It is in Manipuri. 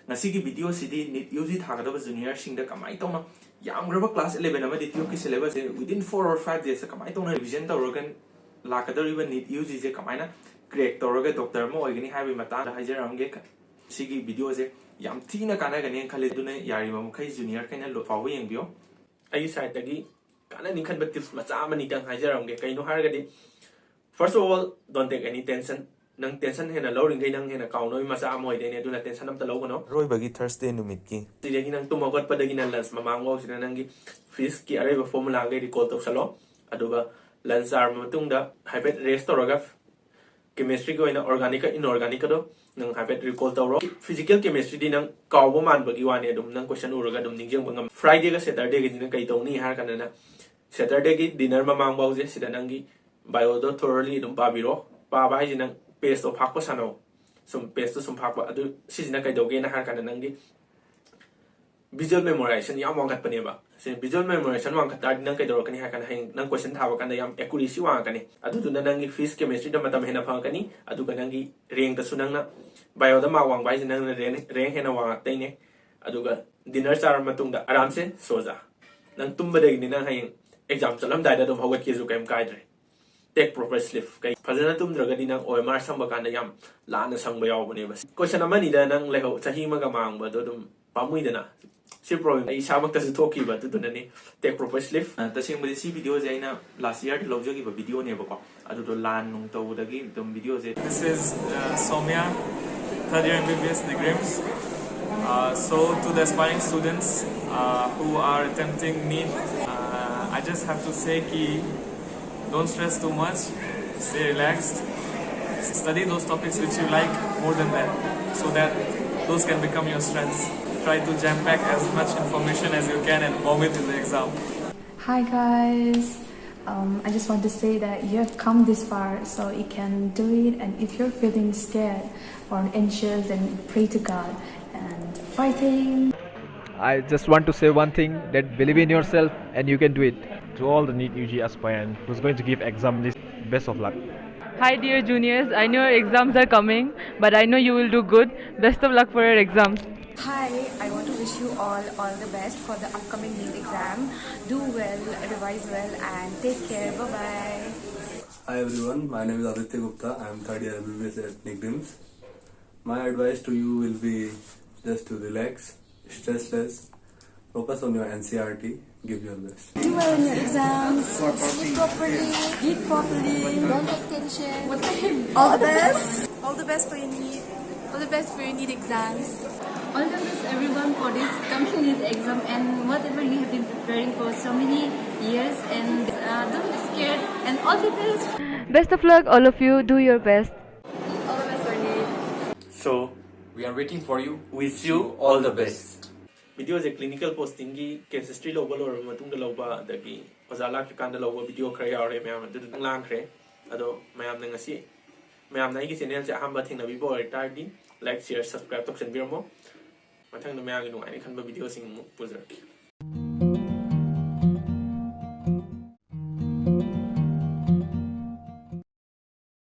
ngasi video sidi NEET UG thagada junior singda kamai tawna yamgraba class 11 amadi tube ki syllabus within 4 or 5 days kamai tawna revision tawragan lakadariba NEET UG je kamaina crack tawraga doctor mo oigani habi mata haijaramge sigi video je yam thina kana gane khale dune yari ma mukhai junior kaina lo fawo yengbio ai side tagi kana ni khan tips macha amani dang haijaramge kaino hargadi first of all don't take any tension nang tension hena lowring gai nang hena kaunoi macha amoi dene duna tension amta lowgono roi bagi Thursday numit ki tidegi nang tumagot padagi na lunch mamango sina nangi fish ki areba formula gai recall to salo aduga lunch hour matungda habit rest toroga chemistry ko ina organic inorganic do nang habit recall tawro physical chemistry di nang kawbo man bagi wane dum nang question uraga dum ningjeng bangam Friday ga Saturday ga nang kai tawni har kanana Saturday gi dinner mamang bawje sida nangi bio do thoroughly dum babiro pa ba hi nang paste of hakpa sano some paste to some hakpa adu sisina kai doge na har kana nangi visual memorization yam wang kat pane ba sin visual memorization wang kat nang kai dor kani ha kana hang nang question thawa kana yam accuracy wang kani adu tu nangi physics chemistry da matam hena pha kani adu ka nangi rank ta sunang na bio da ma wang bai sin nang rank hena wang tai ne adu ga dinner char matung da aram se soja nang tumba de ni nang hang exam chalam dai da dum hogat ki zu kaim kai dre take proper sleep kai fazana tum dragadi nang OMR samba kana yam lana sangba yaw bane bas question amani da nang leho chahi ma ga mang ba do dum pamui dana si problem ai samak ta su thoki ba tu dunani take proper sleep ta sing bali si video je ina last year lobjo gi ba video ne ba ko adu do lan nung to dagi dum video je this is Soumya, third year MBBS degrees. So to the aspiring students who are attempting NEET, I just have to say ki don't stress too much, stay relaxed, study those topics which you like more than that, so that those can become your strengths. Try to jam pack as much information as you can and vomit in the exam. Hi guys, I just want to say that you have come this far, so you can do it. And if you're feeling scared or anxious, then pray to God and fighting. I just want to say one thing, that believe in yourself and you can do it. To all the NEET UG aspirant who's going to give exam this, best of luck. Hi dear juniors, I know your exams are coming, but I know you will do good. Best of luck for your exams. Hi, I want to wish you all the best for the upcoming NEET exam. Do well, revise well, and take care. Bye bye. Hi everyone, my name is Aditya Gupta. I am third year MBBS at NEET. My advice to you will be just to relax, stress less, focus on your NCRT, give your best. Do well in your exams, sleep properly, eat properly, don't take tension. All the best. All the best for your NEET. All the best for your NEET exams. All the best everyone for this coming NEET exam and whatever you have been preparing for so many years, and don't be scared, and all the best. Best of luck all of you, do your best. All the best for NEET. so We are waiting for you. wish you all the best video je clinical posting gi case history loba lor matung da loba dagi ozala kan da loba video khare yaure mayam adu lang khre ado mayam na ngasi mayam na gi channel je ahamba thingna bi bo tardi like share subscribe to chen birmo mathang na mayam gi nu ai khan ba video sing puzar